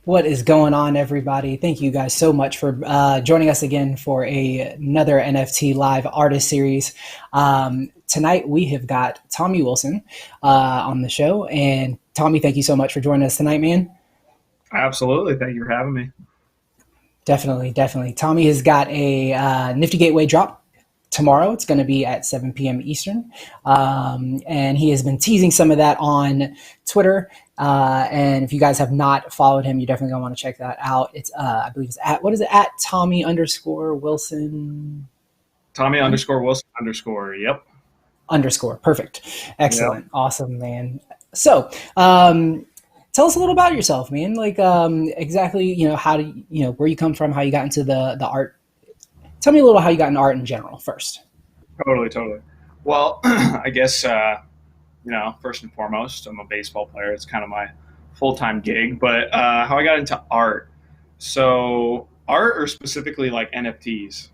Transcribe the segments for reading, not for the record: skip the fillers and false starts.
What is going on, everybody? Thank you guys so much for joining us again for another NFT Live artist series. Tonight we have got Tommy Wilson on the show. And Tommy, thank you so much for joining us tonight, man. Absolutely. Thank you for having me. Definitely, definitely. Tommy has got a Nifty Gateway drop tomorrow. It's going to be at 7 p.m. Eastern. And he has been teasing some of that on Twitter. And if you guys have not followed him, you definitely going to want to check that out. It's, I believe it's at, what is it? At Tommy underscore Wilson Tommy underscore Wilson underscore. Yep. underscore. Perfect. Yep. Excellent. Awesome, man. So, tell us a little about yourself, man. Like, exactly, how do you, where you come from, how you got into the art. Tell me a little how you got into art in general first. Totally. Totally. Well, I guess, first and foremost, I'm a baseball player. It's kind of my full-time gig. But how I got into art. So, art or specifically like NFTs?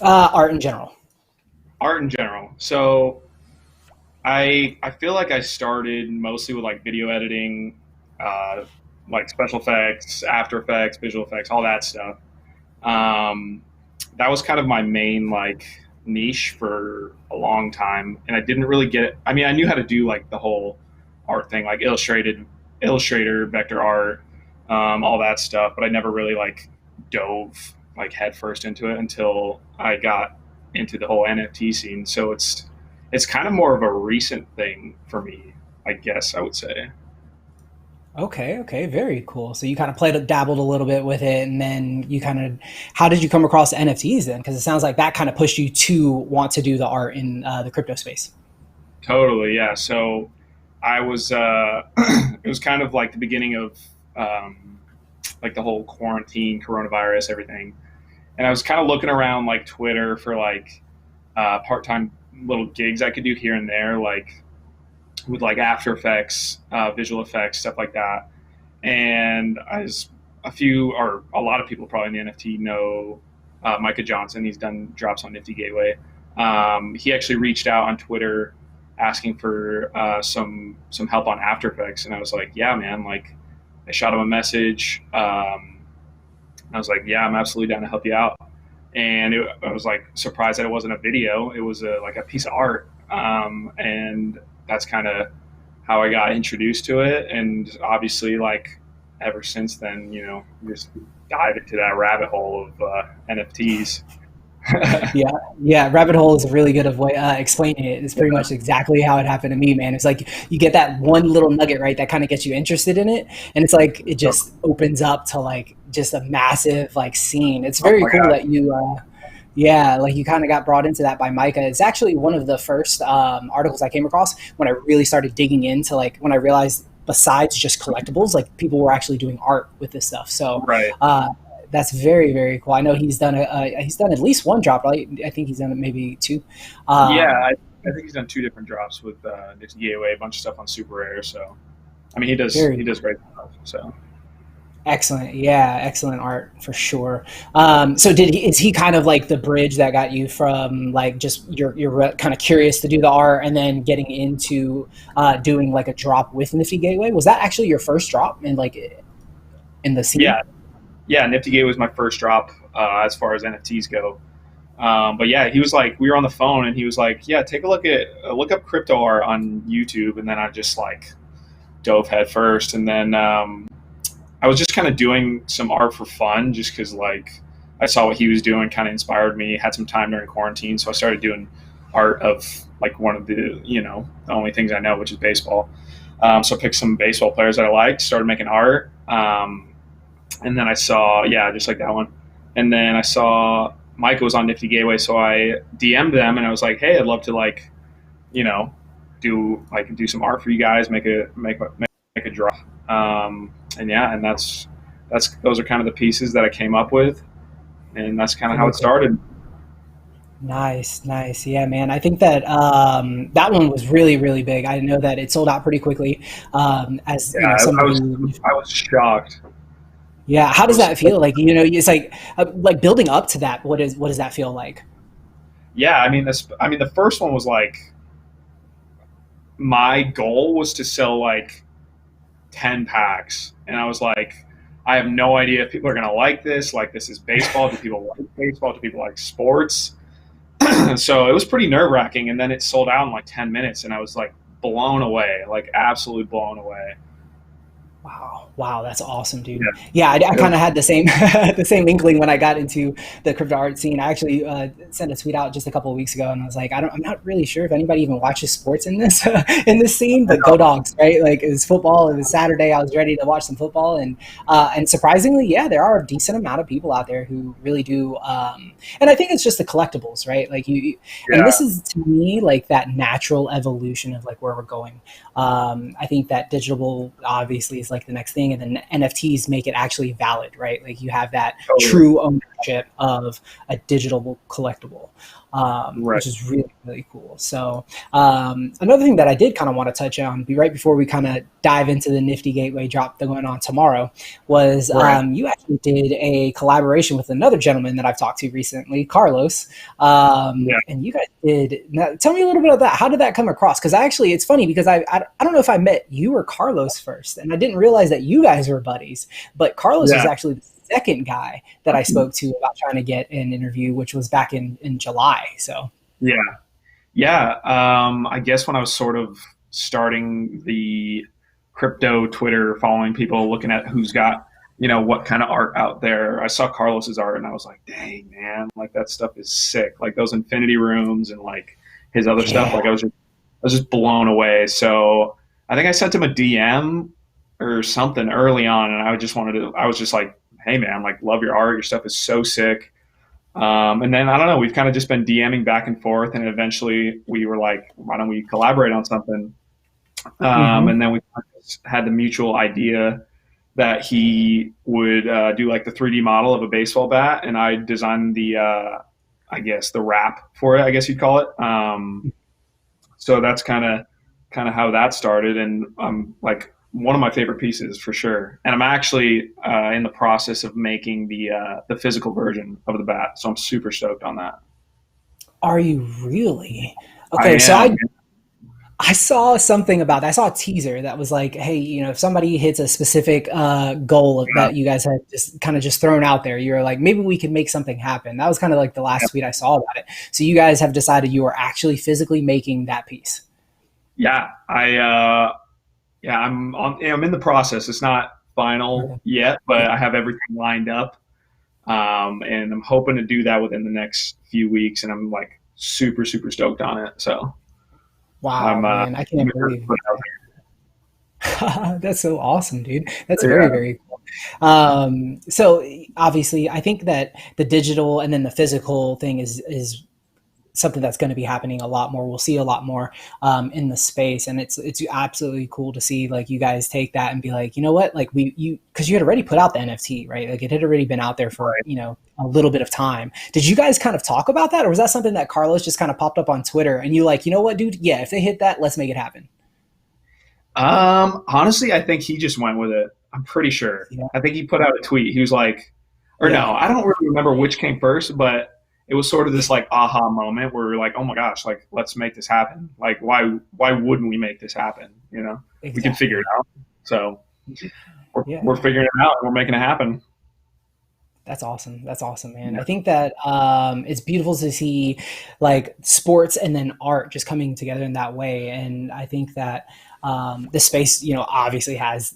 Art in general. Art in general. So, I feel like I started mostly with like video editing, uh, like special effects, After Effects, visual effects, all that stuff. Um, that was kind of my main like niche for a long time, and I didn't really get it. I mean, I knew how to do like the whole art thing, like Illustrator, vector art, all that stuff, but I never really like dove like headfirst into it until I got into the whole NFT scene. So it's kind of more of a recent thing for me, I guess I would say. Okay, okay, very cool. So you kind of played, dabbled a little bit with it, and then you kind of, how did you come across NFTs then? Because it sounds like that kind of pushed you to want to do the art in the crypto space. Totally, yeah. So I was it was kind of like the beginning of um, like the whole quarantine, coronavirus, everything, and I was kind of looking around like Twitter for like part-time little gigs I could do here and there, like with like After Effects, visual effects, stuff like that. And as a few or a lot of people probably in the NFT know Micah Johnson. He's done drops on Nifty Gateway. He actually reached out on Twitter asking for some help on After Effects, and I was like, yeah, man. Like, I shot him a message. I was like, yeah, I'm absolutely down to help you out. And I was like surprised that it wasn't a video; it was like a piece of art. And that's kind of how I got introduced to it. And obviously, like ever since then, just dive into that rabbit hole of NFTs. Yeah, yeah. Rabbit hole is a really good of way explaining it. It's pretty Yeah, much exactly how it happened to me, man. It's like you get that one little nugget, right, that kind of gets you interested in it, and it's like it so, just opens up to like just a massive like scene. It's oh very my cool god, that you, yeah, like you kind of got brought into that by Micah. It's actually one of the first articles I came across when I really started digging into like when I realized besides just collectibles, like people were actually doing art with this stuff. So right? uh, that's very very cool. I know he's done at least one drop, right? I think he's done maybe two. Yeah, Um, I think he's done two different drops with Nifty Gateway, a bunch of stuff on Super Rare. So I mean, he Very does great stuff. So excellent, yeah, excellent art for sure. So is he kind of like the bridge that got you from like just you're kind of curious to do the art and then getting into doing like a drop with Nifty Gateway? Was that actually your first drop in like in the scene? yeah, yeah, Nifty Gateway was my first drop as far as NFTs go. But yeah, he was like, we were on the phone, and he was like, yeah, take a look up crypto art on YouTube, and then I just like dove head first, and then I was just kind of doing some art for fun, just because like I saw what he was doing, kind of inspired me. Had some time during quarantine, so I started doing art of like one of the only things I know, which is baseball. So I picked some baseball players that I liked, started making art, and then I saw just like that one, and then I saw Micah was on Nifty Gateway, so I DM'd them and I was like, hey, I'd love to like you know do some art for you guys, make a draw. And yeah, and that's those are kind of the pieces that I came up with, and that's kind of how Very it cool. started. Nice, nice. Yeah, man. I think that that one was really, really big. I know that it sold out pretty quickly. As Yeah, you know, somebody. I was shocked. Yeah. How I does was that feel? Like it's like building up to that. What does that feel like? Yeah, I mean the first one was like my goal was to sell like 10 packs. And I was like, I have no idea if people are going to like this. Like, this is baseball. Do people like baseball? Do people like sports? So it was pretty nerve wracking. And then it sold out in like 10 minutes. And I was like blown away, like absolutely blown away. Wow, that's awesome, dude. Yeah. Yeah, I It kind of was, had the same the same inkling when I got into the crypto art scene. I actually sent a tweet out just a couple of weeks ago, and I was like, I'm not really sure if anybody even watches sports in this in this scene, but go dogs, right? Like it was football. It was Saturday. I was ready to watch some football, and surprisingly, yeah, there are a decent amount of people out there who really do. And I think it's just the collectibles, right? Like and yeah, this is to me like that natural evolution of like where we're going. I think that digital obviously is like the next thing, and then NFTs make it actually valid, right? Like you have that totally. true ownership of a digital collectible, Right. which is really, really cool. So another thing that I did kind of want to touch on, right before we kind of dive into the Nifty Gateway drop going on tomorrow, was Right. you actually did a collaboration with another gentleman that I've talked to recently, Carlos, Yeah. and you guys did. Now, tell me a little bit of that. How did that come across? Because actually, it's funny because I don't know if I met you or Carlos first, and I didn't realize that you guys were buddies. But Carlos was Yeah. actually the second guy that I spoke to about trying to get an interview, which was back in July. So Yeah. Yeah. I guess when I was sort of starting the crypto Twitter, following people, looking at who's got, what kind of art out there, I saw Carlos's art and I was like, dang, man, like that stuff is sick. Like those infinity rooms and like his other stuff. yeah, Like I was just blown away. So I think I sent him a DM or something early on, and I was just like, hey, man, like love your art. Your stuff is so sick. And then I don't know, we've kind of just been DMing back and forth, and eventually we were like, why don't we collaborate on something? hmm And then we had the mutual idea that he would do like the 3D model of a baseball bat, and I designed I guess the wrap for it, I guess you'd call it. So that's kind of how that started, and like one of my favorite pieces for sure. And I'm actually in the process of making the physical version of the bat, so I'm super stoked on that. are you really? I Okay, so am. I saw something about that. I saw a teaser that was like, hey, if somebody hits a specific goal Yeah, that you guys had just thrown out there, you're like, maybe we could make something happen. That was kind of like the last tweet I saw about it. So you guys have decided you are actually physically making that piece. yeah. Yeah, I'm in the process. It's not final Okay. yet, but Yeah. I have everything lined up, and I'm hoping to do that within the next few weeks. And I'm like super super stoked on it. So Wow, I'm man, I I'm can't gonna believe put it out that's so awesome, dude. That's there. very, Yeah, very cool. So obviously, I think that the digital and then the physical thing is something that's going to be happening a lot more. We'll see a lot more in the space, and it's absolutely cool to see like you guys take that and be like, you know what, like because you had already put out the NFT, right? Like it had already been out there for right. a little bit of time. Did you guys kind of talk about that, or was that something that Carlos just kind of popped up on Twitter and you like, you know what, dude? Yeah, if they hit that, let's make it happen. Honestly, I think he just went with it. I'm pretty sure. Yeah, I think he put out a tweet. He was like, or yeah, no, I don't really remember which came first, but it was sort of this like aha moment where we are like, oh my gosh, like let's make this happen. Like why wouldn't we make this happen? We can figure exactly. it out. So we're Yeah. figuring it out and we're making it happen. That's awesome. That's awesome, man. Yeah. I think that it's beautiful to see like sports and then art just coming together in that way. And I think that the space, obviously has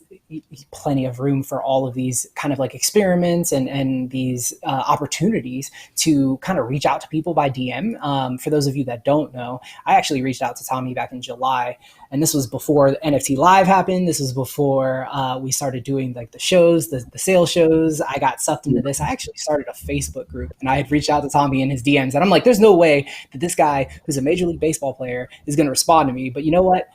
plenty of room for all of these kind of like experiments and these opportunities to kind of reach out to people by DM. For those of you that don't know, I actually reached out to Tommy back in July, and this was before NFTLive happened. This was before we started doing like the shows, the sales shows. I got sucked into this. I actually started a Facebook group, and I had reached out to Tommy in his DMs, and I'm like, there's no way that this guy who's a Major League Baseball player is going to respond to me. But you know what?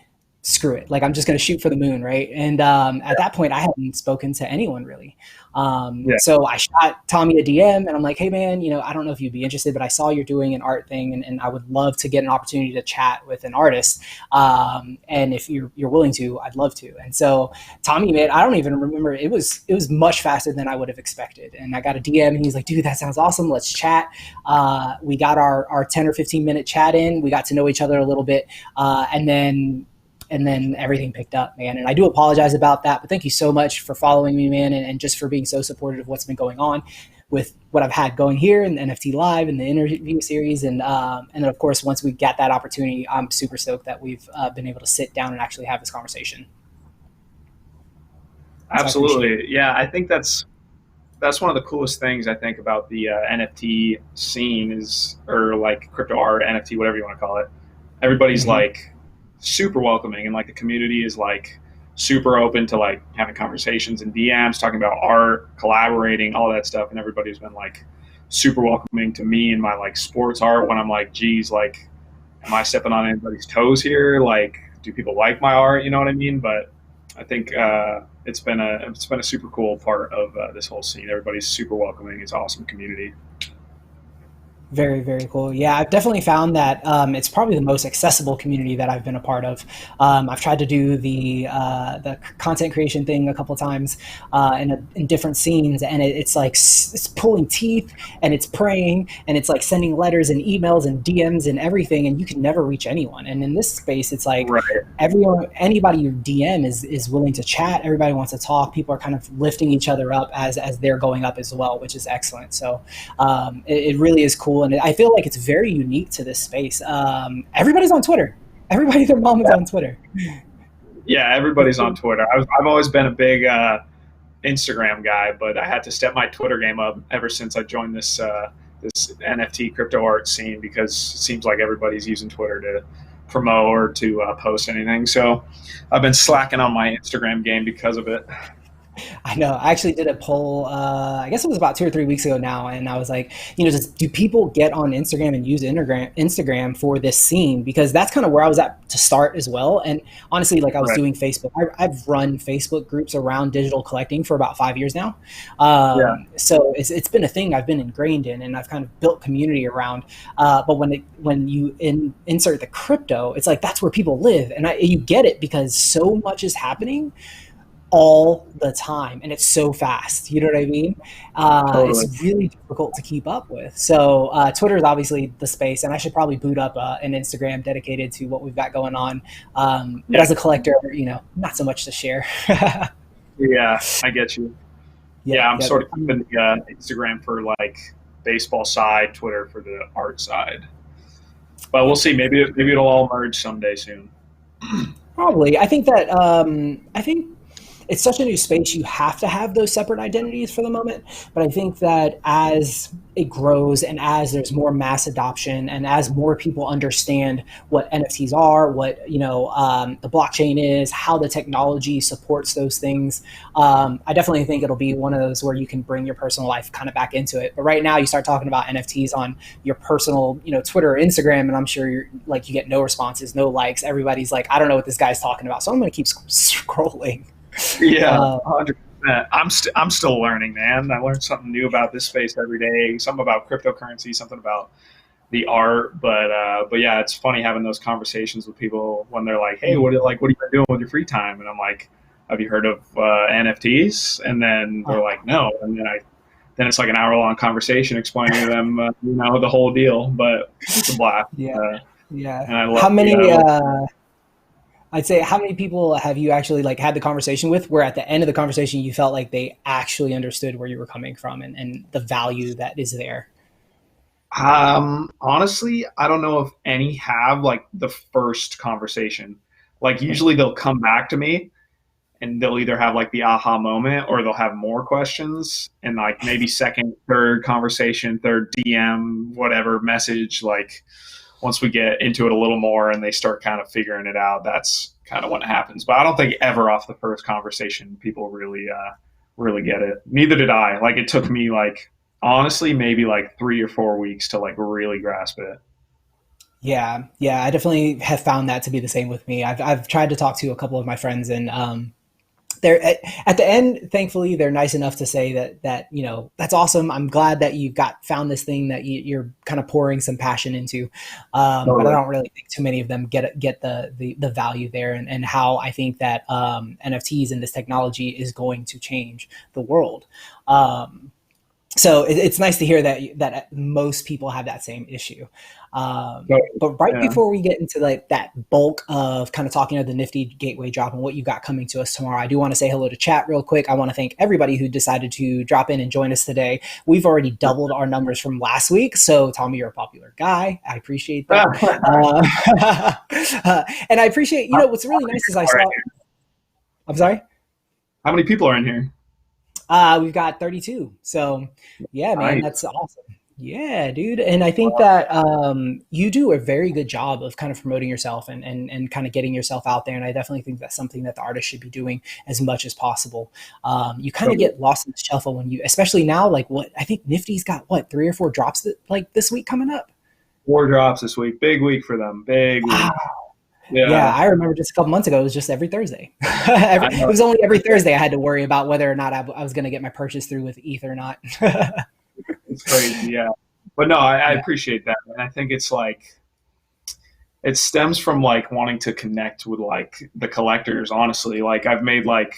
Screw it. Like I'm just going to shoot for the moon, right? And at that point, I hadn't spoken to anyone really. Yeah. So I shot Tommy a DM, and I'm like, hey man, I don't know if you'd be interested, but I saw you're doing an art thing, and I would love to get an opportunity to chat with an artist. And if you're willing to, I'd love to. And so Tommy, man, I don't even remember. It was much faster than I would have expected. And I got a DM, and he's like, dude, that sounds awesome. Let's chat. We got our 10 or 15 minute chat in. We got to know each other a little bit, and then and then everything picked up, man. And I do apologize about that, but thank you so much for following me, man, and just for being so supportive of what's been going on with what I've had going here in the NFT Live and the interview series. And then, of course, once we get that opportunity, I'm super stoked that we've been able to sit down and actually have this conversation. So I appreciate it. Absolutely. Yeah, I think that's one of the coolest things I think about the NFT scene is, or like crypto art, NFT, whatever you want to call it. Everybody's Mm-hmm. like super welcoming, and like the community is like super open to like having conversations and DMs, talking about art, collaborating, all that stuff. And everybody's been like super welcoming to me and my like sports art when I'm like, geez, like, am I stepping on anybody's toes here? Like, do people like my art? You know what I mean? But I think it's been a super cool part of this whole scene. Everybody's super welcoming. It's an awesome community. Very, very cool. Yeah, I've definitely found that it's probably the most accessible community that I've been a part of. I've tried to do the content creation thing a couple of times in different scenes, and it's like it's pulling teeth, and it's praying, and it's like sending letters and emails and DMs and everything, and you can never reach anyone. And in this space, it's like Right. everyone, anybody you DM is willing to chat. Everybody wants to talk. People are kind of lifting each other up as they're going up as well, which is excellent. So it really is cool, and I feel like it's very unique to this space. Everybody's on Twitter. Everybody, their mom is on Twitter. Yeah, everybody's on Twitter. I've always been a big Instagram guy, but I had to step my Twitter game up ever since I joined this NFT crypto art scene because it seems like everybody's using Twitter to promote or to post anything. So I've been slacking on my Instagram game because of it. I know. I actually did a poll. I guess it was about 2 or 3 weeks ago now, and I was like, do people get on Instagram and use Instagram for this scene? Because that's kind of where I was at to start as well. And honestly, like I was Right. doing Facebook. I've run Facebook groups around digital collecting for about 5 years now. Yeah. So it's been a thing I've been ingrained in, and I've kind of built community around. But when you insert the crypto, it's like that's where people live, and you get it because so much is happening all the time, and it's so fast. You know what I mean? Totally. It's really difficult to keep up with. So Twitter is obviously the space, and I should probably boot up an Instagram dedicated to what we've got going on. But Yeah. as a collector, not so much to share. Yeah, I get you. Yep, Yeah, I'm yep. sort of keeping the Instagram for like baseball side, Twitter for the art side. But we'll see. Maybe it'll all merge someday soon. Probably. I think it's such a new space. You have to have those separate identities for the moment. But I think that as it grows and as there's more mass adoption and as more people understand what NFTs are, what the blockchain is, how the technology supports those things, I definitely think it'll be one of those where you can bring your personal life kind of back into it. But right now, you start talking about NFTs on your personal, Twitter or Instagram, and I'm sure you get no responses, no likes. Everybody's like, I don't know what this guy's talking about, so I'm going to keep scrolling. Yeah, Uh, 100%. I'm still learning, man. I learn something new about this space every day. Something about cryptocurrency, something about the art. But yeah, it's funny having those conversations with people when they're like, "Hey, what have you been doing with your free time?" And I'm like, "Have you heard of NFTs?" And then they're like, "No." And then it's like an hour long conversation explaining to them, the whole deal. But it's a blast, yeah, yeah. and I love How the many? I love. I'd say how many people have you actually like had the conversation with where at the end of the conversation you felt like they actually understood where you were coming from and the value that is there? Honestly, I don't know if any have like the first conversation. Like usually they'll come back to me and they'll either have like the aha moment or they'll have more questions and like maybe second, third conversation, third DM, whatever message. Like once we get into it a little more and they start kind of figuring it out, that's kind of when it happens. But I don't think ever off the first conversation people really get it. Neither did I. Like it took me like honestly maybe like 3 or 4 weeks to like really grasp it. Yeah, yeah. I definitely have found that to be the same with me. I've tried to talk to a couple of my friends, and they're at the end. Thankfully, they're nice enough to say that that's awesome. I'm glad that you got found this thing that you're kind of pouring some passion into. But I Totally. don't really think too many of them get the value there, and how I think that NFTs and this technology is going to change the world. So it's nice to hear that most people have that same issue. So, But right yeah. before we get into like that bulk of kind of talking of the Nifty Gateway drop and what you got coming to us tomorrow, I do want to say hello to chat real quick. I want to thank everybody who decided to drop in and join us today. We've already doubled our numbers from last week, so Tommy, you're a popular guy. I appreciate that, and I appreciate what's really nice is I saw. I'm sorry. How many people are in here? We've got 32. So, yeah, man, Nice. that's awesome. Yeah, dude. And I think that you do a very good job of kind of promoting yourself and kind of getting yourself out there. And I definitely think that's something that the artist should be doing as much as possible. You kind of Totally. get lost in the shuffle when you, especially now, like what I think Nifty's got, what, 3 or 4 drops like this week coming up? 4 drops this week. Big week for them. Big week. Wow. Yeah, Yeah. I remember just a couple months ago, it was just every Thursday. I It know. was only every Thursday I had to worry about whether or not I was going to get my purchase through with ETH or not. It's crazy. Yeah. But no, I Yeah. appreciate that. And I think it's like, it stems from like wanting to connect with like the collectors, honestly. Like I've made like,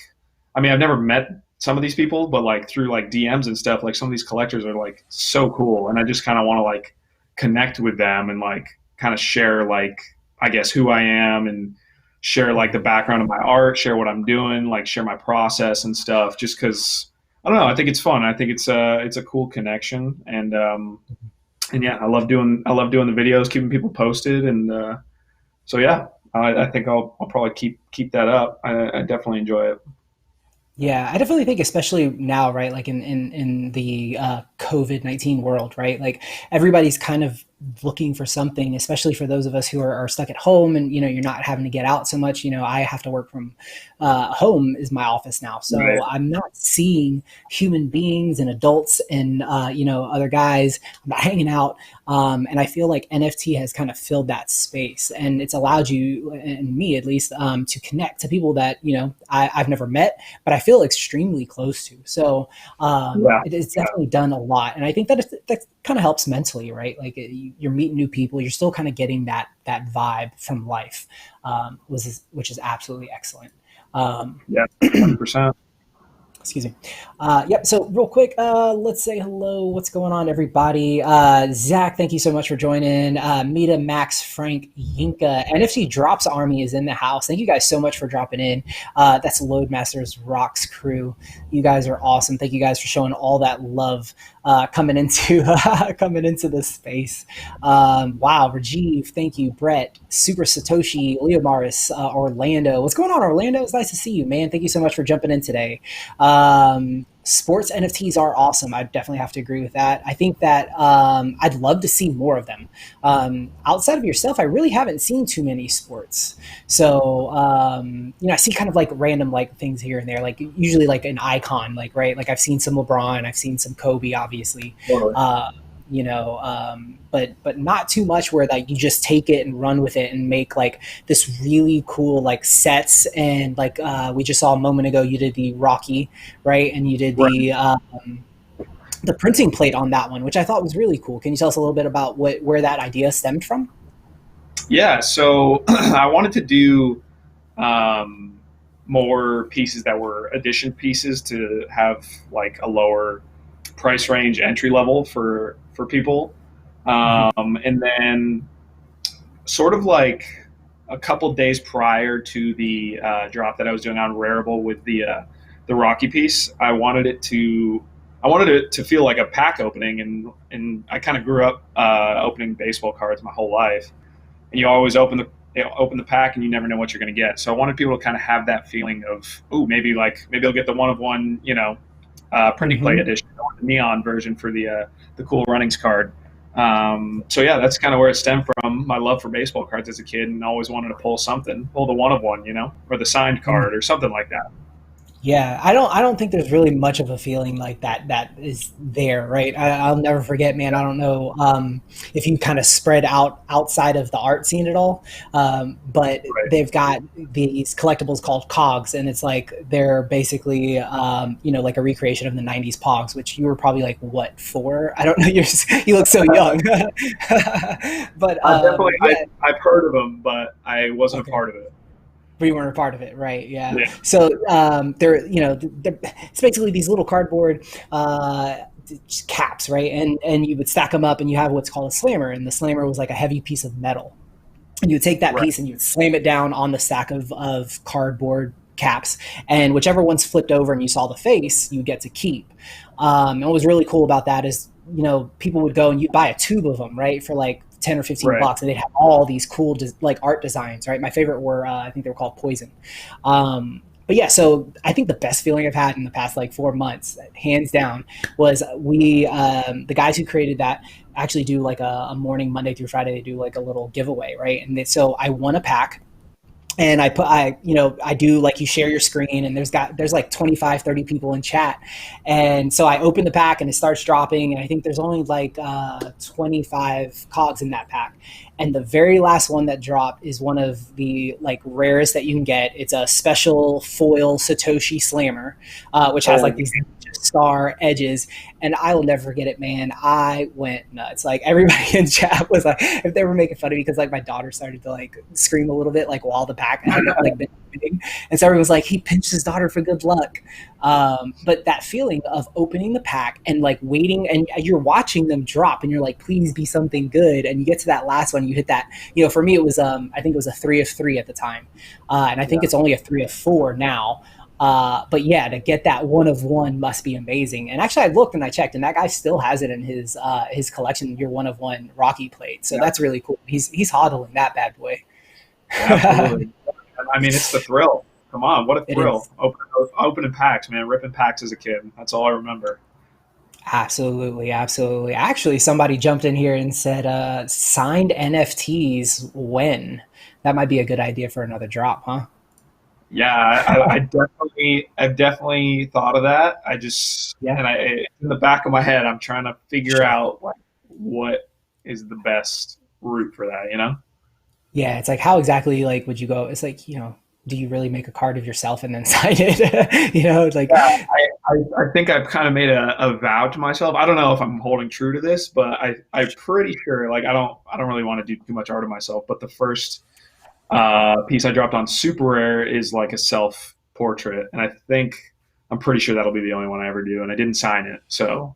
I mean, I've never met some of these people, but like through like DMs and stuff, like some of these collectors are like so cool. And I just kind of want to like connect with them and like kind of share like, I guess who I am and share like the background of my art, share what I'm doing, like share my process and stuff, just because I don't know. I think it's fun. I think it's a cool connection, and yeah, I love doing the videos, keeping people posted, and so yeah, I think I'll probably keep that up. I definitely enjoy it. Yeah, I definitely think, especially now, right? Like in the COVID-19 world, right? Like everybody's kind of looking for something, especially for those of us who are stuck at home and you're not having to get out so much. I have to work from home is my office now, so Right. I'm not seeing human beings and adults and other guys. I'm not hanging out, and I feel like NFT has kind of filled that space, and it's allowed you and me at least to connect to people that I've never met, but I feel extremely close to. So Yeah. it's Yeah. definitely done a lot, and I think that kind of helps mentally, right? Like you're meeting new people, you're still kind of getting that vibe from life, which is absolutely excellent. Um, Yeah. 100%. Excuse me. Yep. So real quick, let's say hello. What's going on, everybody? Zach, thank you so much for joining. Mita, Max, Frank, Yinka, NFC Drops Army is in the house. Thank you guys so much for dropping in. That's Loadmasters Rocks crew. You guys are awesome. Thank you guys for showing all that love coming into coming into this space. Wow, Rajiv, thank you. Brett, Super Satoshi, Leomaris, Orlando. What's going on, Orlando? It's nice to see you, man. Thank you so much for jumping in today. Sports NFTs are awesome. I definitely have to agree with that. I think that I'd love to see more of them. Outside of yourself, I really haven't seen too many sports. So I see kind of like random like things here and there, like usually like an icon, like right, like I've seen some LeBron, I've seen some Kobe, obviously. Totally. But not too much where like you just take it and run with it and make like this really cool like sets. And like we just saw a moment ago, you did the Rocky, right? And you did Right. the printing plate on that one, which I thought was really cool. Can you tell us a little bit about where that idea stemmed from? Yeah. So I wanted to do um, more pieces that were addition pieces to have like a lower price range entry level for people. Mm-hmm. And then sort of like a couple days prior to the drop that I was doing on Rarible with the Rocky piece, I wanted it to feel like a pack opening, and I kind of grew up opening baseball cards my whole life, and you always open the pack and you never know what you're going to get. So I wanted people to kind of have that feeling of, ooh, maybe I'll get the one of one, printing plate Mm-hmm. edition or the neon version for the cool runnings card. So yeah, that's kind of where it stemmed from. My love for baseball cards as a kid, and always wanted to pull the one of one, or the signed card or something like that. Yeah, I don't think there's really much of a feeling like that is there, right? I'll never forget, man. I don't know if you kind of spread out outside of the art scene at all, but Right. they've got these collectibles called Cogs, and it's like they're basically like a recreation of the '90s Pogs, which you were probably like what, 4? I don't know. You look so young, but Definitely, yeah. I've heard of them, but I wasn't a Okay. part of it. We weren't a part of it, right? Yeah. Yeah. So it's basically these little cardboard just caps, right? And you would stack them up, and you have what's called a slammer, and the slammer was like a heavy piece of metal, and you would take that Right. piece and you would slam it down on the stack of cardboard caps, and whichever one's flipped over and you saw the face, you get to keep. And what was really cool about that is, people would go and you'd buy a tube of them, right, for like 10 or 15 Right. bucks, and they'd have all these cool like art designs, right? My favorite were, I think they were called Poison. But yeah, so I think the best feeling I've had in the past like 4 months, hands down, was the guys who created that actually do like a morning Monday through Friday. They do like a little giveaway, right? And so I won a pack, and I do, like, you share your screen, and there's like 25, 30 people in chat. And so I open the pack and it starts dropping, and I think there's only like 25 cogs in that pack. And the very last one that dropped is one of the like rarest that you can get. It's a special foil Satoshi slammer, which has Oh, like these star edges, and I will never forget it, man. I went nuts. Like, everybody in chat was like, if they were making fun of me, because like my daughter started to like scream a little bit, like while the pack had like been opening, and so everyone was like, he pinched his daughter for good luck. But that feeling of opening the pack and like waiting, and you're watching them drop, and you're like, please be something good, and you get to that last one, you hit that. For me, it was I think it was a 3 of 3 at the time, and I think it's only a 3 of 4 now. But yeah, to get that 1 of 1 must be amazing. And actually, I looked and I checked, and that guy still has it in his collection, your 1 of 1 Rocky plate. So yeah, that's really cool. He's hodling that bad boy. absolutely. I mean, it's the thrill. Come on, what a It thrill! is. Opening packs, man. Ripping packs as a kid. That's all I remember. Absolutely, absolutely. Actually, somebody jumped in here and said, signed NFTs when? That might be a good idea for another drop, huh? Yeah, I've definitely thought of that. Yeah, In the back of my head, I'm trying to figure sure. out like what is the best route for that. Yeah, it's like, how exactly, like, would you go? It's like, do you really make a card of yourself and then sign it? It's like, Yeah, I think I've kind of made a vow to myself. I don't know if I'm holding true to this, but I'm pretty sure. Like, I don't really want to do too much art of myself. But the first piece I dropped on Super Rare is like a self portrait, and I'm pretty sure that'll be the only one I ever do. And I didn't sign it, so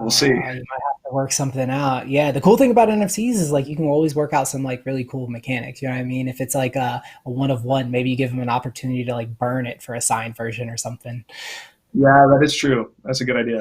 we'll see. you might have to work something out. Yeah, the cool thing about NFTs is like you can always work out some like really cool mechanics. You know what I mean? If it's like a 1 of 1, maybe you give them an opportunity to like burn it for a signed version or something. Yeah, that is true. That's a good idea.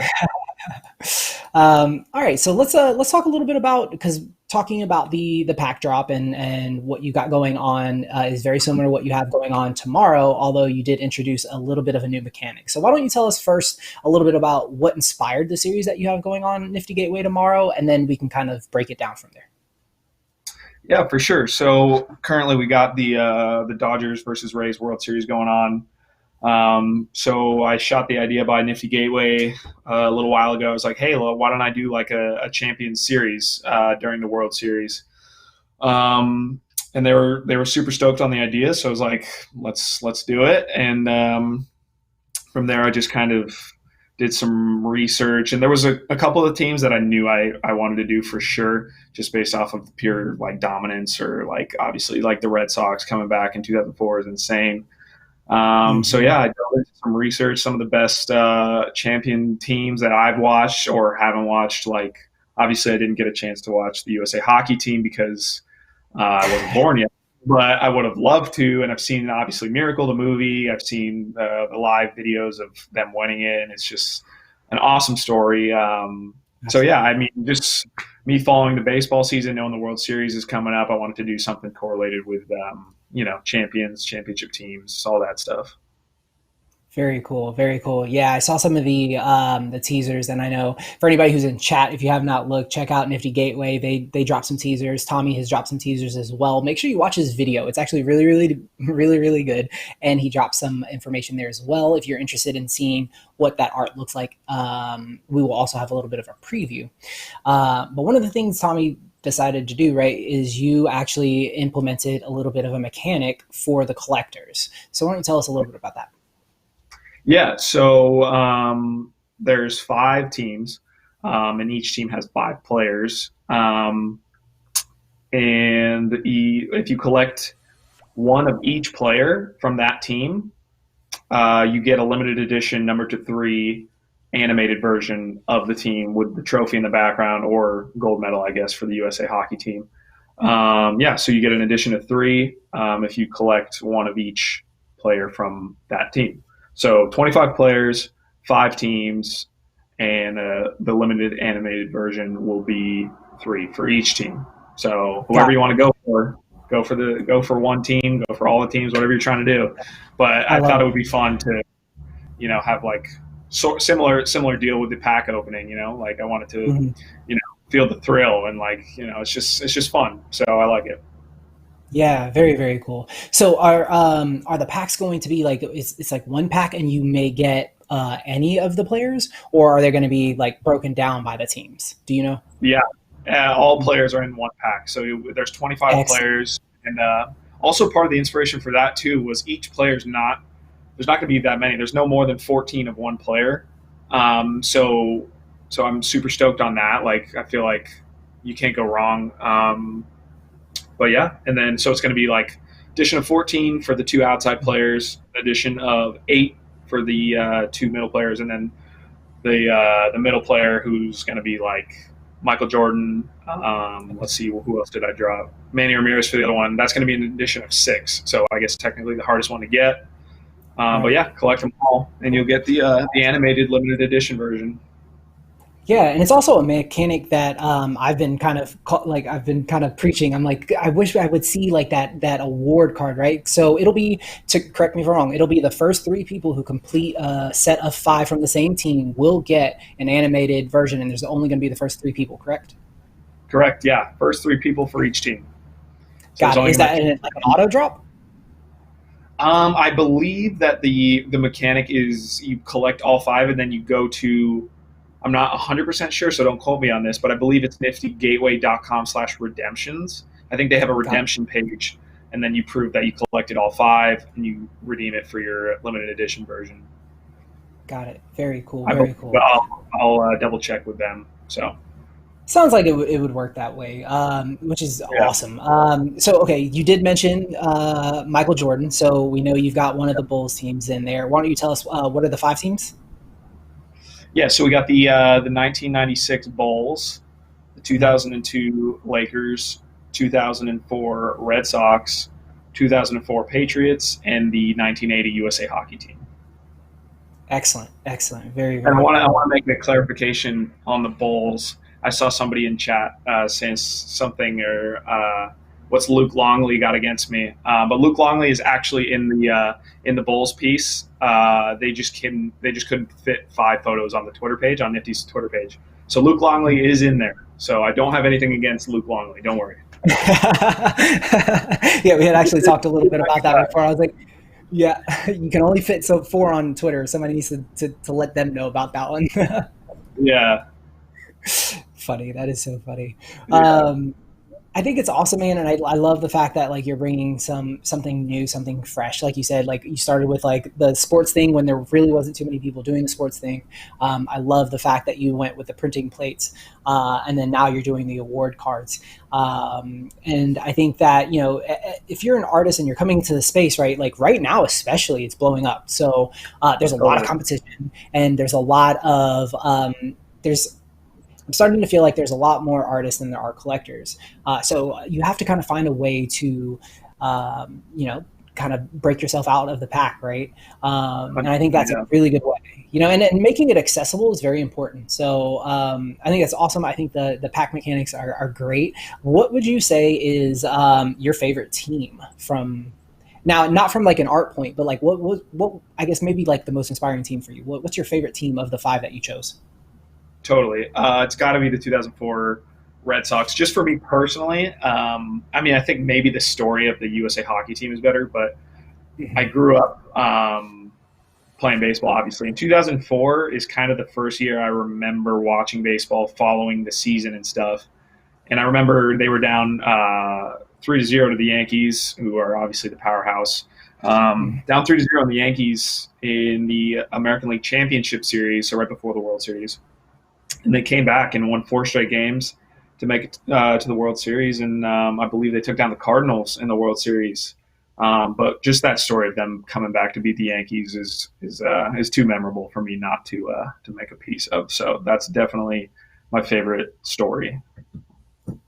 All right, so let's talk a little bit about, because talking about the pack drop and what you got going on is very similar to what you have going on tomorrow. Although you did introduce a little bit of a new mechanic. So why don't you tell us first a little bit about what inspired the series that you have going on Nifty Gateway tomorrow, and then we can kind of break it down from there. Yeah, for sure. So currently we got the Dodgers versus Rays World Series going on. So I shot the idea by Nifty Gateway a little while ago. I was like, hey, well, why don't I do like a Champions Series during the World Series? And they were super stoked on the idea. So I was like, let's do it. And from there, I just kind of did some research, and there was a couple of teams that I knew I wanted to do for sure, just based off of pure like dominance, or like obviously like the Red Sox coming back in 2004 is insane. So Mm-hmm. yeah, I dove into some research, some of the best champion teams that I've watched or haven't watched. Like obviously, I didn't get a chance to watch the USA hockey team because I wasn't born yet, but I would have loved to. And I've seen obviously Miracle the movie. I've seen the live videos of them winning it, and it's just an awesome story. So yeah, I Absolutely. mean, just me following the baseball season, knowing the World Series is coming up, I wanted to do something correlated with champions, championship teams, all that stuff. Very cool, very cool. Yeah, I saw some of the teasers, and I know for anybody who's in chat, if you have not looked, check out Nifty Gateway. They dropped some teasers. Tommy has dropped some teasers as well. Make sure you watch his video. It's actually really, really, really, really good, and he dropped some information there as well. If you're interested in seeing what that art looks like, we will also have a little bit of a preview. But one of the things Tommy decided to do, right, is you actually implemented a little bit of a mechanic for the collectors. So why don't you tell us a little bit about that? Yeah, so there's 5 teams, and each team has 5 players. And if you collect one of each player from that team, you get a limited edition number to 3 animated version of the team with the trophy in the background, or gold medal, I guess, for the USA hockey team. Yeah, so you get an addition of three if you collect one of each player from that team. So 25 players, five teams, and the limited animated version will be three for each team. So whoever Got you it. want to go for one team, go for all the teams, whatever you're trying to do. But I I love thought it it. would be fun to have like similar deal with the pack opening. Like I wanted to Mhm. feel the thrill, and like it's just fun. So I like it. Yeah, very, very cool. So are the packs going to be like it's like one pack and you may get any of the players, or are they going to be like broken down by the teams? Do you know? Yeah, all players are in one pack. So there's 25 Excellent. players, and also part of the inspiration for that too was each player's not there's not going to be that many. There's no more than 14 of one player. So I'm super stoked on that. Like I feel like you can't go wrong. But yeah, and then so it's going to be like addition of 14 for the two outside players, addition of 8 for the two middle players, and then the middle player who's going to be like Michael Jordan. Let's see, who else did I drop? Manny Ramirez for the other one. That's going to be an addition of 6. So I guess technically the hardest one to get. But Right. yeah, collect them all, and you'll get the animated limited edition version. Yeah, and it's also a mechanic that I've been kind of like I've been kind of preaching. I'm like, I wish I would see like that award card, right? So it'll be, to correct me if I'm wrong, it'll be the first three people who complete a set of five from the same team will get an animated version, and there's only going to be the first three people, correct? Correct. Yeah, first 3 people for each team. So there's Got it. only Is going to that be like an auto drop? I believe that the mechanic is you collect all 5 and then you go to. I'm not 100% sure, so don't quote me on this, but I believe it's niftygateway.com/redemptions. I think they have a Got it. redemption page, and then you prove that you collected all 5 and you redeem it for your limited edition version. Got it. Very cool. I believe, Very but cool. I'll double check with them. So Sounds like it would work that way, which is yeah. awesome. So, okay, you did mention Michael Jordan, so we know you've got one of the Bulls teams in there. Why don't you tell us what are the five teams? Yeah, so we got the 1996 Bulls, the Mhm. 2002 Lakers, 2004 Red Sox, 2004 Patriots, and the 1980 USA Hockey Team. Excellent, excellent, very, And very I cool. want to make a clarification on the Bulls. I saw somebody in chat saying something or what's Luke Longley got against me, but Luke Longley is actually in the Bulls piece. They just couldn't fit 5 photos on the Twitter page, on Nifty's Twitter page. So Luke Longley is in there. So I don't have anything against Luke Longley. Don't worry. Yeah, we had actually talked a little bit about that before. I was like, yeah, you can only fit so four on Twitter. Somebody needs to let them know about that one. Yeah, Funny. That is so funny. yeah, I think it's awesome, man, and I love the fact that like you're bringing something new, something fresh. Like you said, like you started with like the sports thing when there really wasn't too many people doing the sports thing. I love the fact that you went with the printing plates, and then now you're doing the award cards. And I think that if you're an artist and you're coming to the space, right, like right now especially, it's blowing up. So there's a lot of totally. competition, and there's a lot of there's I'm starting to feel like there's a lot more artists than there are collectors. So you have to kind of find a way to, kind of break yourself out of the pack, right? And I think that's a Yeah. really good way, and making it accessible is very important. So I think that's awesome. I think the pack mechanics are great. What would you say is your favorite team from now, not from like an art point, but like what I guess maybe like the most inspiring team for you? What's your favorite team of the five that you chose? Totally. It's got to be the 2004 Red Sox. Just for me personally, I mean, I think maybe the story of the USA hockey team is better, but I Mhm. grew up playing baseball, obviously. And 2004 is kind of the first year I remember watching baseball, following the season and stuff. And I remember they were down 3-0 to the Yankees, who are obviously the powerhouse. Mhm. Down 3-0 on the Yankees in the American League Championship Series, so right before the World Series, and they came back and won 4 straight games to make it to the World Series. And I believe they took down the Cardinals in the World Series. But just that story of them coming back to beat the Yankees is too memorable for me not to make a piece of. So that's definitely my favorite story.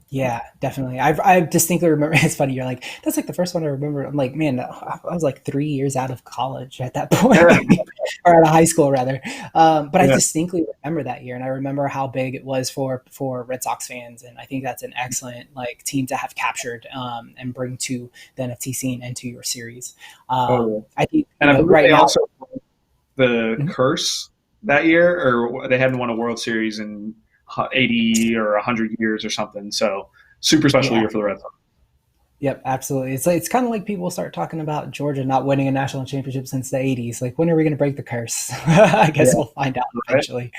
Yeah, definitely. I distinctly remember. It's funny. You're like, that's like the first one I remember. I'm like, man, I was like 3 years out of college at that point, Yeah, or out of high school rather. But I yeah. distinctly remember that year, and I remember how big it was for Red Sox fans. And I think that's an excellent like team to have captured and bring to the NFT scene and to your series. Oh, I think and I believe right they now. also the Mhm. curse that year, or they hadn't won a World Series in 80 or 100 years or something. So super special Yeah. year for the Red Sox. Yep, absolutely. It's like it's kind of like people start talking about Georgia not winning a national championship since the '80s. Like, when are we going to break the curse? I guess Yeah, we'll find out right. eventually.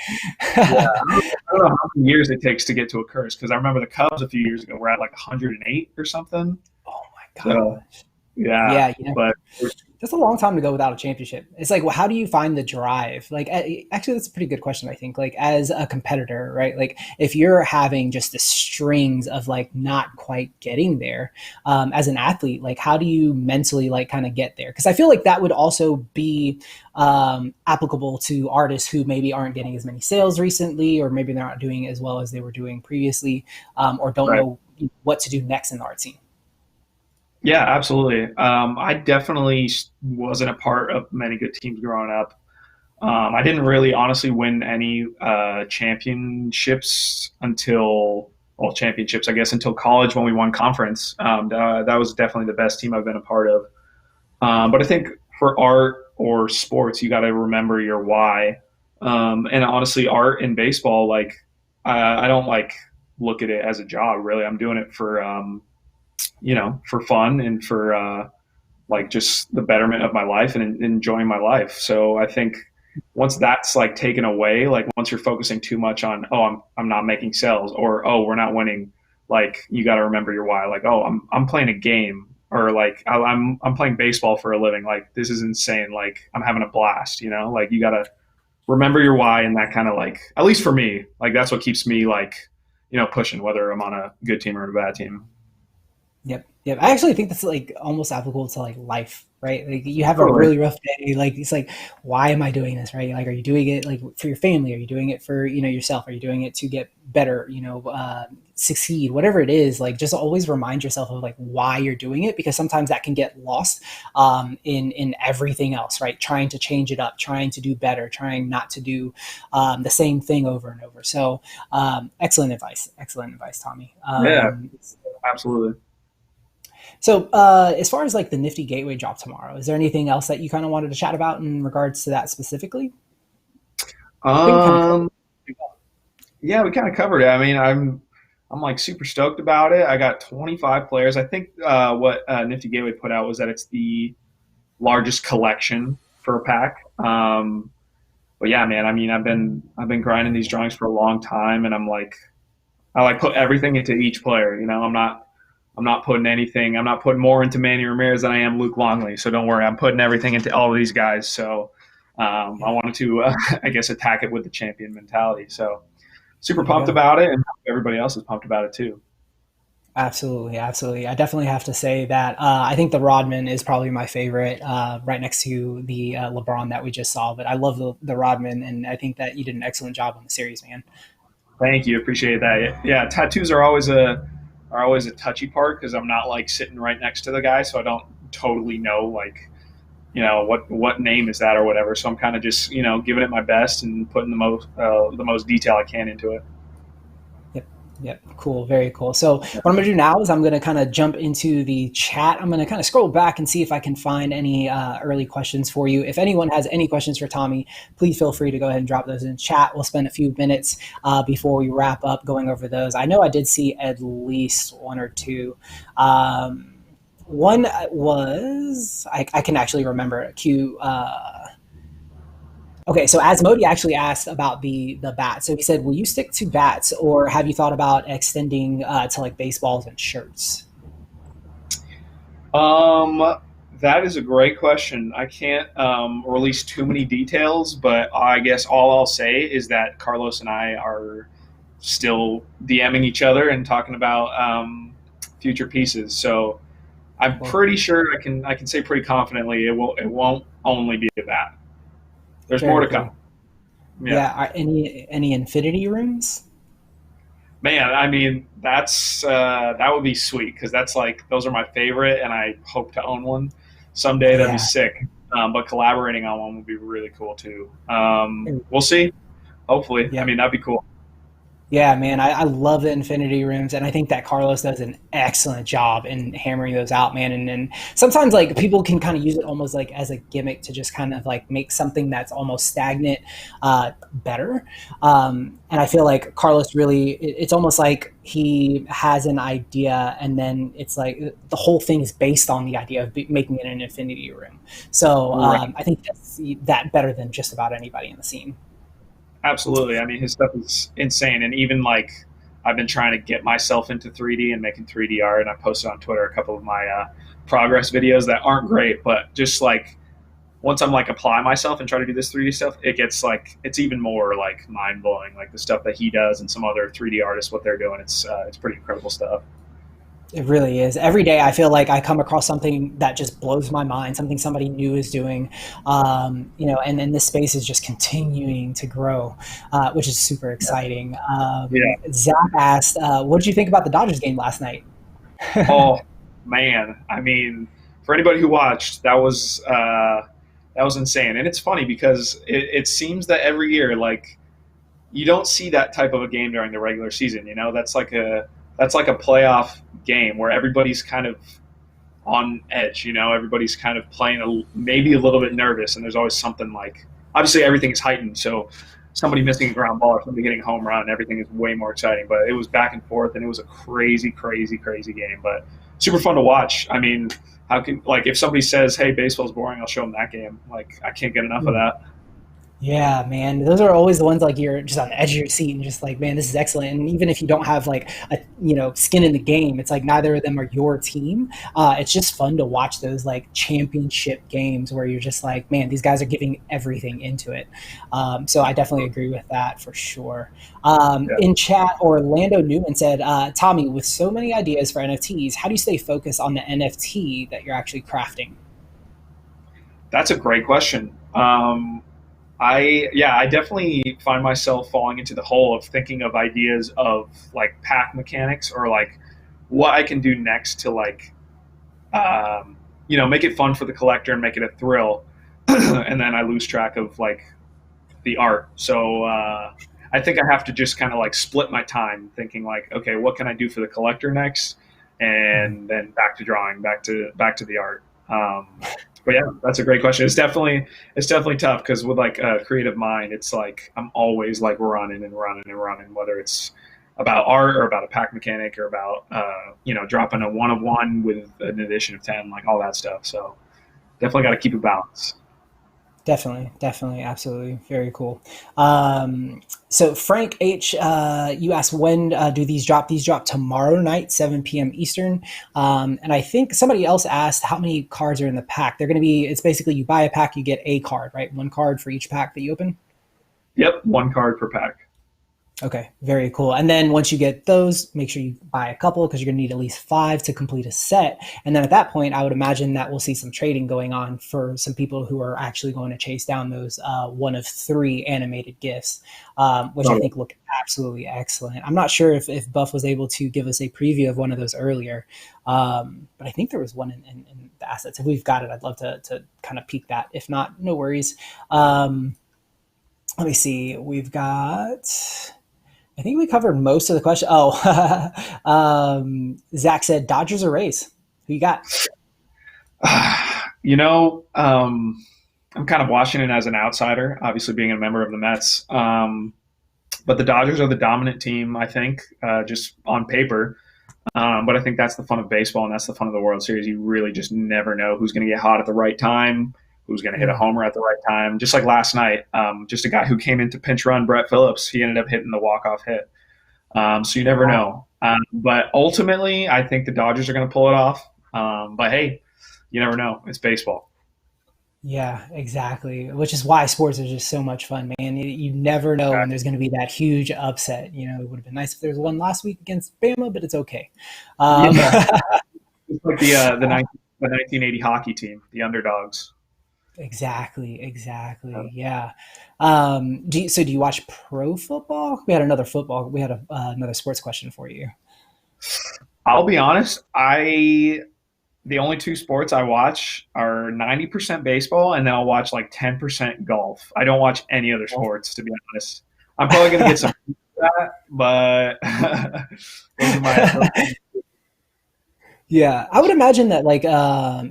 Yeah, I don't know how many years it takes to get to a curse because I remember the Cubs a few years ago were at like 108 or something. Oh my So gosh. yeah, Yeah, but that's a long time to go without a championship. It's like, well, how do you find the drive? Like, actually, that's a pretty good question, I think. Like, as a competitor, right? Like, if you're having just the strings of like not quite getting there, as an athlete, like, how do you mentally like kind of get there? Because I feel like that would also be applicable to artists who maybe aren't getting as many sales recently, or maybe they're not doing as well as they were doing previously, or don't right. know what to do next in the art scene. Yeah, absolutely. I definitely wasn't a part of many good teams growing up. I didn't really honestly win any championships until, well, championships, I guess, until college when we won conference. That was definitely the best team I've been a part of. But I think for art or sports, you got to remember your why. And honestly, art and baseball, like, I don't like look at it as a job, really. I'm doing it for, for fun and for, like just the betterment of my life and enjoying my life. So I think once that's like taken away, like once you're focusing too much on, oh, I'm not making sales, or oh, we're not winning, like you got to remember your why. Like, oh, I'm playing a game, or like I'm playing baseball for a living. Like this is insane. Like I'm having a blast. Like you got to remember your why, and that kind of like, at least for me, like that's what keeps me like pushing, whether I'm on a good team or a bad team. Yep. Yep. I actually think that's like almost applicable to like life, right? Like, you have a Totally. really rough day. Like, it's like, why am I doing this? Right. Like, are you doing it like for your family? Are you doing it for, yourself? Are you doing it to get better, succeed, whatever it is? Like, just always remind yourself of like why you're doing it, because sometimes that can get lost in everything else, right? Trying to change it up, trying to do better, trying not to do the same thing over and over. So, excellent advice. Excellent advice, Tommy. Yeah, absolutely. So, as far as like the Nifty Gateway drop tomorrow, is there anything else that you kind of wanted to chat about in regards to that specifically? I think we kind of covered Um, Yeah, we kind of covered it. I mean, I'm like super stoked about it. I got 25 players. I think what Nifty Gateway put out was that it's the largest collection for a pack. But yeah, man. I mean, I've been grinding these drawings for a long time, and I like put everything into each player. I'm not putting anything. I'm not putting more into Manny Ramirez than I am Luke Longley. So don't worry. I'm putting everything into all of these guys. So I yeah, wanted to, I guess, attack it with the champion mentality. So super there you pumped go. about it, and everybody else is pumped about it too. Absolutely, absolutely. I definitely have to say that I think the Rodman is probably my favorite, right next to the LeBron that we just saw. But I love the Rodman, and I think that you did an excellent job on the series, man. Thank you, appreciate that. Yeah, tattoos are always a touchy part because I'm not like sitting right next to the guy, so I don't totally know like what name is that or whatever. So I'm kind of just giving it my best and putting the most detail I can into it. Yep. Yep. Cool. Very cool. So what I'm going to do now is I'm going to kind of jump into the chat. I'm going to kind of scroll back and see if I can find any early questions for you. If anyone has any questions for Tommy, please feel free to go ahead and drop those in chat. We'll spend a few minutes before we wrap up going over those. I know I did see at least one or two. One was, I can actually remember Q. Okay, so Asmodi actually asked about the bat. So he said, "Will you stick to bats, or have you thought about extending to like baseballs and shirts?" Um, that is a great question. I can't release too many details, but I guess all I'll say is that Carlos and I are still DMing each other and talking about future pieces. So I'm Well, pretty sure I can say pretty confidently it won't only be that. There's more very to come. cool. Yeah. Yeah. Are any infinity rooms? Man, I mean, that would be sweet because that's like those are my favorite, and I hope to own one someday. That'd be Yeah. sick. But collaborating on one would be really cool too. We'll see. Hopefully, I Yep. mean that'd be cool. Yeah, man, I love the infinity rooms, and I think that Carlos does an excellent job in hammering those out, man. And sometimes like people can kind of use it almost like as a gimmick to just kind of like make something that's almost stagnant better. And I feel like Carlos really, it's almost like he has an idea, and then it's like the whole thing is based on the idea of making it an infinity room. So Right. I think that's that better than just about anybody in the scene. Absolutely. I mean, his stuff is insane, and even like I've been trying to get myself into 3D and making 3D art, and I posted on Twitter a couple of my progress videos that aren't great, but just like once I'm like apply myself and try to do this 3D stuff, it gets like it's even more like mind blowing. Like the stuff that he does and some other 3D artists, what they're doing, it's pretty incredible stuff. It really is. Every day I feel like I come across something that just blows my mind, something somebody new is doing. And then this space is just continuing to grow, which is super exciting. Yeah. Zach asked, what did you think about the Dodgers game last night? Oh man, I mean, for anybody who watched, that was insane, and it's funny because it seems that every year, like you don't see that type of a game during the regular season. You know, that's like a playoff game where everybody's kind of on edge. You know, everybody's kind of playing maybe a little bit nervous, and there's always something like obviously everything is heightened. So somebody missing a ground ball or somebody getting a home run, everything is way more exciting. But it was back and forth, and it was a crazy, crazy, crazy game. But super fun to watch. I mean, how can like if somebody says, "Hey, baseball's boring," I'll show them that game. Like I can't get enough of that. Yeah, man, those are always the ones like you're just on the edge of your seat and just like, man, this is excellent. And even if you don't have like a skin in the game, it's like neither of them are your team. It's just fun to watch those like championship games where you're just like, man, these guys are giving everything into it. So I definitely agree with that for sure. Yeah. In chat, Orlando Newman said, Tommy, with so many ideas for NFTs, how do you stay focused on the NFT that you're actually crafting? That's a great question. I definitely find myself falling into the hole of thinking of ideas of like pack mechanics or like what I can do next to like make it fun for the collector and make it a thrill, and then I lose track of like the art. So I think I have to just kind of like split my time, thinking like, okay, what can I do for the collector next, and then back to drawing, back to the art. But yeah, that's a great question. It's definitely tough because with like a creative mind, it's like I'm always like running and running and running, whether it's about art or about a pack mechanic or about dropping a one of one with an edition of 10, like all that stuff. So definitely got to keep a balance. Definitely, definitely, absolutely, very cool. So Frank H, you asked when do these drop? These drop tomorrow night, 7 p.m. Eastern. And I think somebody else asked how many cards are in the pack. They're going to be. It's basically you buy a pack, you get a card, right? One card for each pack that you open. Yep, one card per pack. Okay, very cool. And then once you get those, make sure you buy a couple because you're going to need at least five to complete a set. And then at that point, I would imagine that we'll see some trading going on for some people who are actually going to chase down those one of three animated gifts, which I Oh, think look absolutely excellent. I'm not sure if Buff was able to give us a preview of one of those earlier, but I think there was one in the assets. If we've got it, I'd love to kind of peek that. If not, no worries. Let me see. We've got. I think we covered most of the question. Oh, Zach said Dodgers or Rays. Who you got? you know, I'm kind of Washington as an outsider, obviously being a member of the Mets. But the Dodgers are the dominant team, I think, just on paper. But I think that's the fun of baseball, and that's the fun of the World Series. You really just never know who's going to get hot at the right time, who's going to hit a homer at the right time. Just like last night, just a guy who came in to pinch run, Brett Phillips, he ended up hitting the walk-off hit. So you never Wow. know. But ultimately, I think the Dodgers are going to pull it off. But hey, you never know. It's baseball. Yeah, exactly. Which is why sports are just so much fun, man. You never know when there's going to be that huge upset. It would have been nice if there was one last week against Bama, but it's okay. Um, Yeah, It's like the 1980 hockey team, the underdogs. Exactly. Yeah. Do you watch pro football? We had another sports question for you. I'll be honest, I the only two sports I watch are 90% baseball, and then I'll watch like 10% golf. I don't watch any other Golf. sports, to be honest. I'm probably going to get some of that, but those are my Yeah, I would imagine that like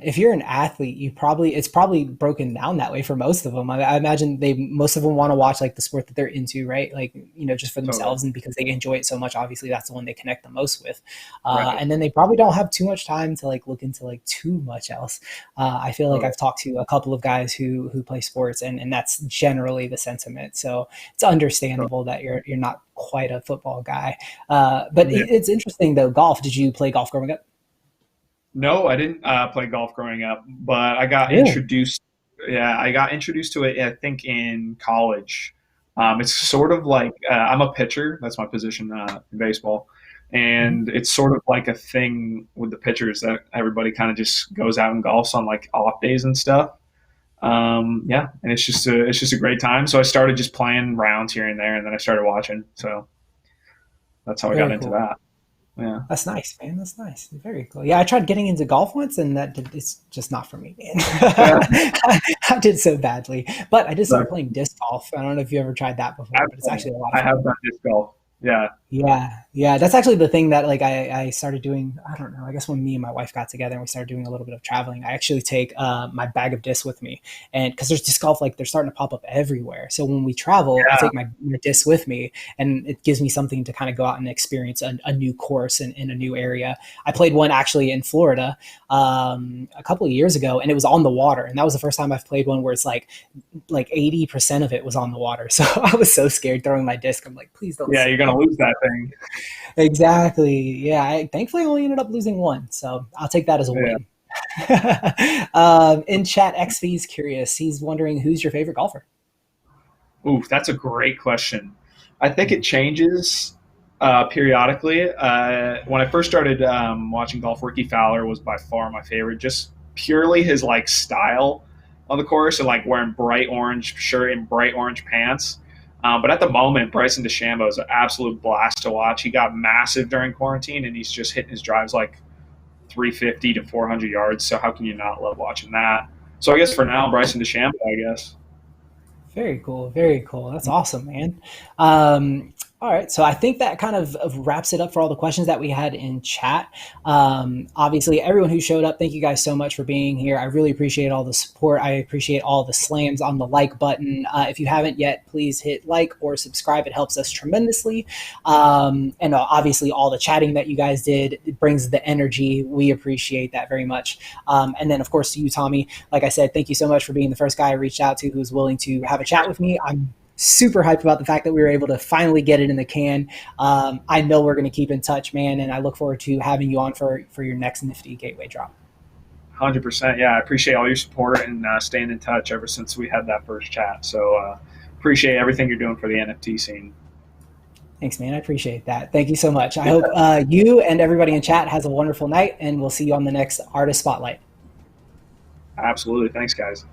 if you're an athlete, it's probably broken down that way for most of them. I imagine they most of them want to watch like the sport that they're into, right? Like just for totally themselves and because they enjoy it so much. Obviously, that's the one they connect the most with, right. and then they probably don't have too much time to like look into like too much else. I feel like Totally. I've talked to a couple of guys who play sports, and that's generally the sentiment. So it's understandable that you're not quite a football guy, but Yeah. it's interesting though. Golf? Did you play golf growing up? No, I didn't play golf growing up, but I got Really? introduced. Yeah, I got introduced to it. I think in college. It's sort of like I'm a pitcher. That's my position in baseball, Mhm. and it's sort of like a thing with the pitchers that everybody kind of just goes out and golfs on like off days and stuff. Yeah, and it's just a great time. So I started just playing rounds here and there, and then I started watching. So that's how I got Very into cool. that. Yeah. That's nice, man. That's nice. Very cool. Yeah, I tried getting into golf once, and it's just not for me, man. Yeah. I did so badly, but I did start So playing disc golf. I don't know if you ever tried that before, I've but it's actually a lot of I fun. have done disc golf. Yeah. Yeah. That's actually the thing that like I started doing. I don't know. I guess when me and my wife got together and we started doing a little bit of traveling, I actually take my bag of discs with me, and because there's disc golf like they're starting to pop up everywhere. So when we travel, I Yeah. take my disc with me, and it gives me something to kind of go out and experience a new course in a new area. I played one actually in Florida a couple of years ago, and it was on the water, and that was the first time I've played one where it's like 80% of it was on the water. So I was so scared throwing my disc. I'm like, please don't Yeah, you're sink gonna it. lose that thing. Exactly. Yeah. I thankfully only ended up losing one. So I'll take that as a Yeah. win. In chat, XV's curious. He's wondering who's your favorite golfer? Ooh, that's a great question. I think it changes periodically. When I first started watching golf, Ricky Fowler was by far my favorite. Just purely his like style on the course and like wearing bright orange shirt and bright orange pants. But at the moment, Bryson DeChambeau is an absolute blast to watch. He got massive during quarantine, and he's just hitting his drives like 350 to 400 yards. So how can you not love watching that? So I guess for now, Bryson DeChambeau, I guess. Very cool. Very cool. That's awesome, man. All right. So I think that kind of wraps it up for all the questions that we had in chat. Obviously, everyone who showed up, thank you guys so much for being here. I really appreciate all the support. I appreciate all the slams on the like button. If you haven't yet, please hit like or subscribe. It helps us tremendously. And obviously, all the chatting that you guys did, it brings the energy. We appreciate that very much. And then, of course, to you, Tommy, like I said, thank you so much for being the first guy I reached out to who was willing to have a chat with me. I'm super hyped about the fact that we were able to finally get it in the can. I know we're going to keep in touch, man, and I look forward to having you on for your next Nifty Gateway drop. 100%. Yeah, I appreciate all your support and staying in touch ever since we had that first chat. So appreciate everything you're doing for the NFT scene. Thanks, man. I appreciate that. Thank you so much. I hope you and everybody in chat has a wonderful night, and we'll see you on the next Artist Spotlight. Absolutely. Thanks, guys.